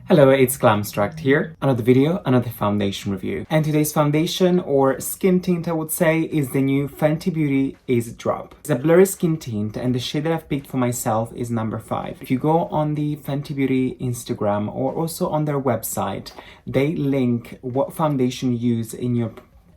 Hello, it's Glamstract here. Another video, another foundation review. And today's foundation, or skin tint I would say, is the new Fenty Beauty Eaze Drop. It's a blurry skin tint and the shade that I've picked for myself is number 5. If you go on the Fenty Beauty Instagram or also on their website, they link what foundation you use in your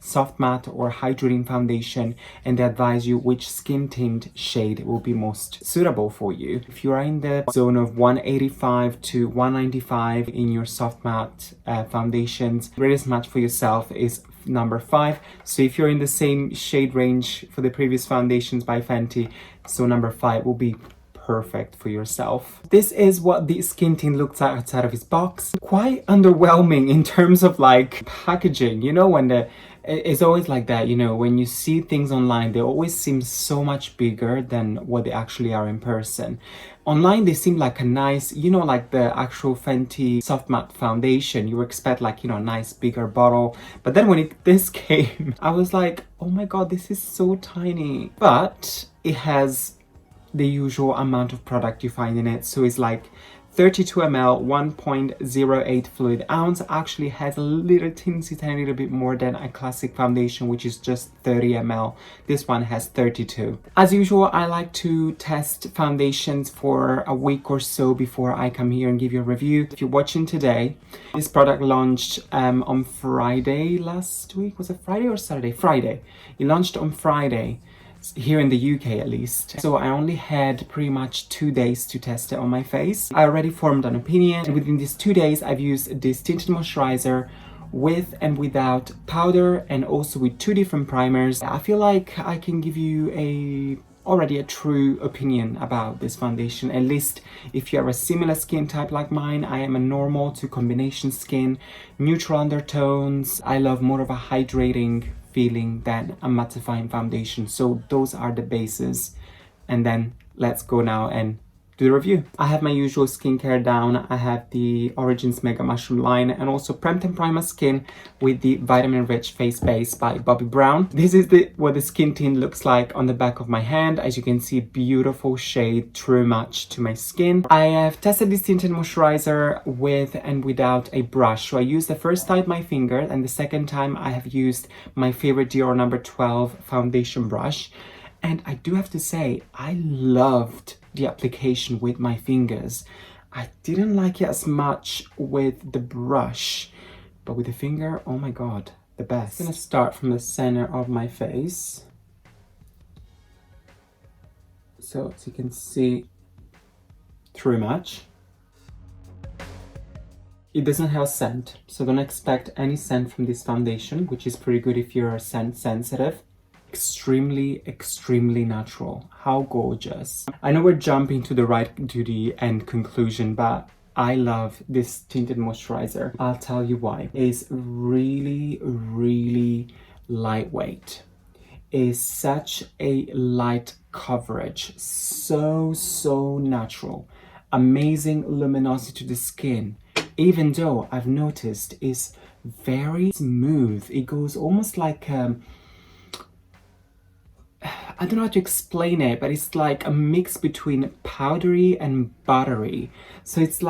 soft matte or hydrating foundation, and they advise you which skin tint shade will be most suitable for you. If you are in the zone of 185 to 195 in your soft matte foundations, greatest match for yourself is number 5. So if you're in the same shade range for the previous foundations by Fenty, so number 5 will be perfect for yourself. This is what the skin tint looks like outside of its box. Quite underwhelming in terms of like packaging, you know, when it's always like that, you know, when you see things online, they always seem so much bigger than what they actually are in person. Online, they seem like a nice, you know, like the actual Fenty soft matte foundation, you expect like, you know, a nice bigger bottle. But then when this came, I was like, oh my God, this is so tiny. But it has the usual amount of product you find in it. So it's like 32 ml, 1.08 fluid ounce. Actually has a little teensy tiny little bit more than a classic foundation, which is just 30 ml. This one has 32. As usual, I like to test foundations for a week or so before I come here and give you a review. If you're watching today, this product launched on Friday last week. Was it Friday or Saturday? Friday. It launched on Friday, here in the UK at least. So I only had pretty much 2 days to test it on my face. I already formed an opinion, and within these 2 days I've used this tinted moisturizer with and without powder, and also with 2 different primers. I feel like I can give you already a true opinion about this foundation, at least if you have a similar skin type like mine. I am a normal to combination skin, neutral undertones. I love more of a hydrating feeling than a mattifying foundation. So those are the bases, and then let's go now and do the review. I have my usual skincare down. I have the Origins Mega Mushroom line and also Prempt and Prime My Skin with the Vitamin Rich Face Base by Bobbi Brown. This is what the skin tint looks like on the back of my hand. As you can see, beautiful shade, true match to my skin. I have tested this tinted moisturizer with and without a brush. So I used the first time my finger, and the second time I have used my favorite Dior number 12 foundation brush. And I do have to say, I loved the application with my fingers. I didn't like it as much with the brush, but with the finger, oh my God, the best. I'm gonna start from the center of my face. So as you can see, through much. It doesn't have scent, so don't expect any scent from this foundation, which is pretty good if you're scent sensitive. Extremely natural. How gorgeous. I know we're jumping to the end conclusion, but I love this tinted moisturizer. I'll tell you why. It's really lightweight. It's such a light coverage, so natural. Amazing luminosity to the skin, even though I've noticed it's very smooth. It goes almost like I don't know how to explain it, but it's like a mix between powdery and buttery. So it's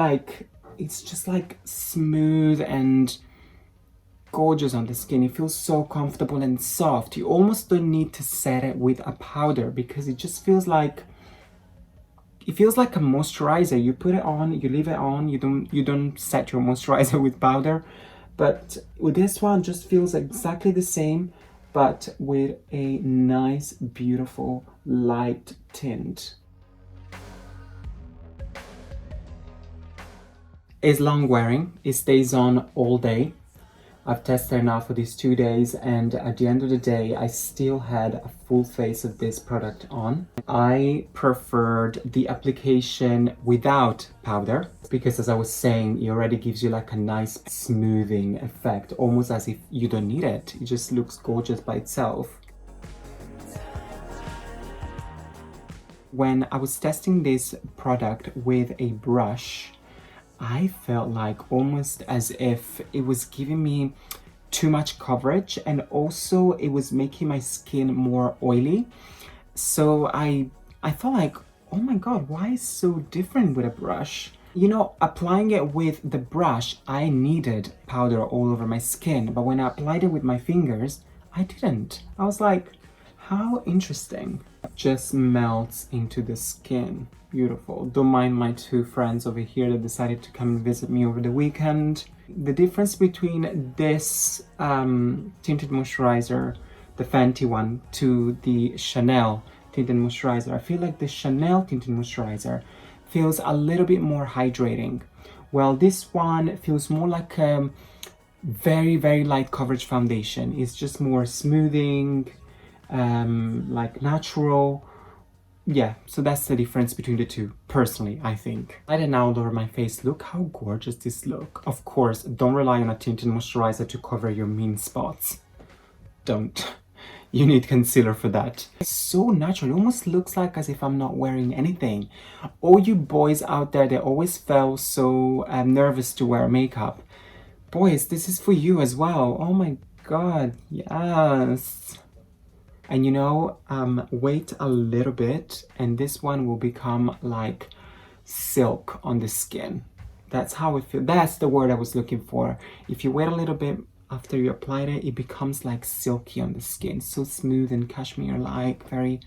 just like smooth and gorgeous on the skin. It feels so comfortable and soft. You almost don't need to set it with a powder because it just feels like a moisturizer. You put it on, you leave it on, you don't set your moisturizer with powder. But with this one, just feels exactly the same, but with a nice, beautiful, light tint. It's long wearing, it stays on all day. I've tested it now for these 2 days, and at the end of the day, I still had a full face of this product on. I preferred the application without powder because, as I was saying, it already gives you like a nice smoothing effect, almost as if you don't need it. It just looks gorgeous by itself. When I was testing this product with a brush, I felt like almost as if it was giving me too much coverage, and also it was making my skin more oily. So I thought like, oh my God, why is it so different with a brush? You know, applying it with the brush, I needed powder all over my skin, but when I applied it with my fingers, I didn't. I was like, how interesting. Just melts into the skin. Beautiful. Don't mind my two friends over here that decided to come and visit me over the weekend. The difference between this tinted moisturizer, the Fenty one, to the Chanel tinted moisturizer, I feel like the Chanel tinted moisturizer feels a little bit more hydrating. Well, this one feels more like a very, very light coverage foundation. It's just more smoothing, like natural. Yeah, so that's the difference between the two, personally, I think. I did now all over my face. Look how gorgeous this look. Of course, don't rely on a tinted moisturizer to cover your mean spots. Don't. You need concealer for that. It's so natural. It almost looks like as if I'm not wearing anything. All you boys out there that always felt so nervous to wear makeup. Boys, this is for you as well. Oh my god, yes. And you know, wait a little bit and this one will become like silk on the skin. That's how it feels. That's the word I was looking for. If you wait a little bit after you applied it, it becomes like silky on the skin. So smooth and cashmere-like, very,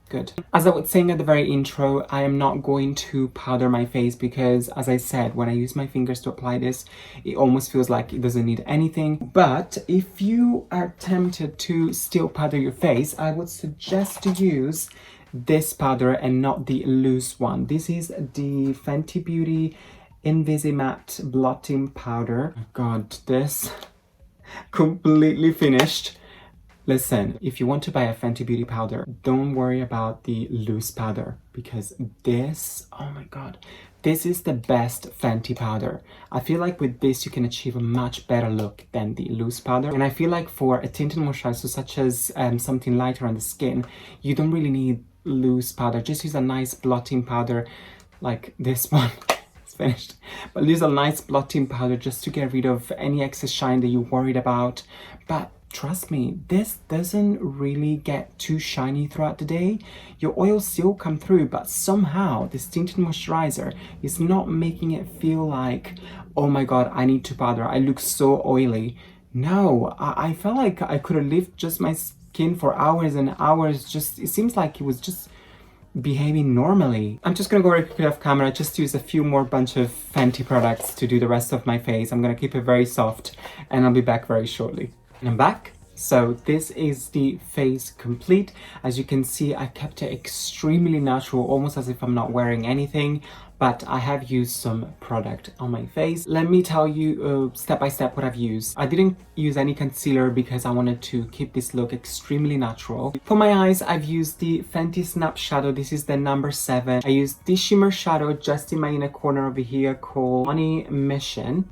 good. As I was saying at the very intro, I am not going to powder my face because, as I said, when I use my fingers to apply this, it almost feels like it doesn't need anything. But if you are tempted to still powder your face, I would suggest to use this powder and not the loose one. This is the Fenty Beauty Invisimatte Blotting Powder. Oh god, this completely finished. Listen, if you want to buy a Fenty Beauty powder, don't worry about the loose powder because this, oh my god, this is the best Fenty powder. I feel like with this you can achieve a much better look than the loose powder. And I feel like for a tinted moisturizer such as something lighter on the skin, you don't really need loose powder. Just use a nice blotting powder like this one. It's finished. But use a nice blotting powder just to get rid of any excess shine that you're worried about. But trust me, this doesn't really get too shiny throughout the day. Your oils still come through, but somehow this tinted moisturizer is not making it feel like, oh my god, I need to powder, I look so oily. No, I felt like I could have left just my skin for hours and hours. Just, it seems like it was just behaving normally. I'm just gonna go very quickly off camera, just use a few more bunch of Fenty products to do the rest of my face. I'm gonna keep it very soft and I'll be back very shortly. And I'm back. So this is the face complete. As you can see, I kept it extremely natural, almost as if I'm not wearing anything, but I have used some product on my face. Let me tell you step by step what I've used. I didn't use any concealer because I wanted to keep this look extremely natural. For my eyes, I've used the Fenty Snap Shadow. This is the number 7. I used this shimmer shadow just in my inner corner over here called Money Mission.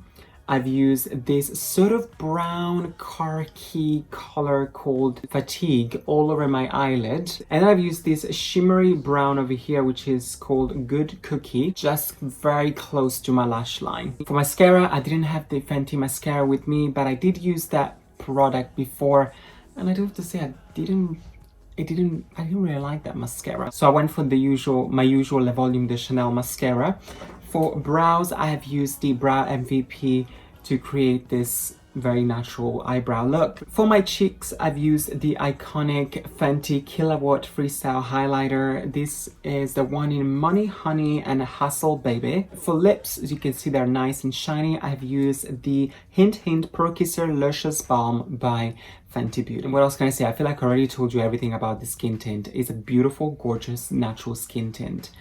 I've used this sort of brown khaki color called Fatigue all over my eyelid. And I've used this shimmery brown over here, which is called Good Cookie, just very close to my lash line. For mascara, I didn't have the Fenty mascara with me, but I did use that product before. And I do have to say, I didn't really like that mascara. So I went for my usual Le Volume de Chanel mascara. For brows, I have used the Brow MVP to create this very natural eyebrow look. For my cheeks, I've used the iconic Fenty Killawatt Freestyle Highlighter. This is the one in Money, Honey, and Hustle Baby. For lips, as you can see, they're nice and shiny. I've used the Hint Hint Pro Kisser Luscious Balm by Fenty Beauty. And what else can I say? I feel like I already told you everything about the skin tint. It's a beautiful, gorgeous, natural skin tint.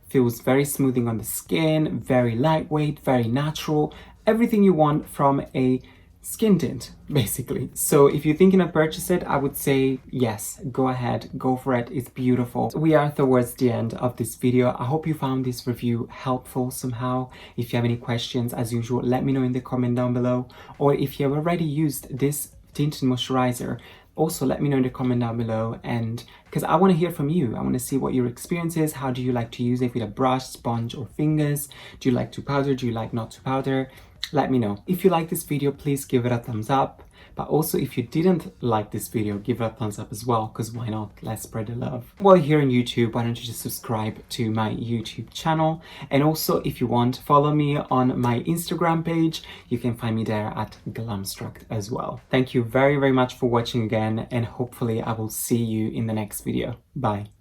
Feels very smoothing on the skin, very lightweight, very natural. Everything you want from a skin tint, basically. So if you're thinking of purchase it, I would say yes, go ahead, go for it. It's beautiful. We are towards the end of this video. I hope you found this review helpful somehow. If you have any questions, as usual, let me know in the comment down below. Or if you have already used this tinted moisturizer, also let me know in the comment down below, and because I want to hear from you. I want to see what your experience is. How do you like to use it, with a brush, sponge, or fingers? Do you like to powder? Do you like not to powder? Let me know. If you like this video, please give it a thumbs up. But also, if you didn't like this video, give it a thumbs up as well, because why not? Let's spread the love. While you're here on YouTube, why don't you just subscribe to my YouTube channel? And also, if you want, follow me on my Instagram page. You can find me there at Glamstract as well. Thank you very, very much for watching again, and hopefully I will see you in the next video. Bye.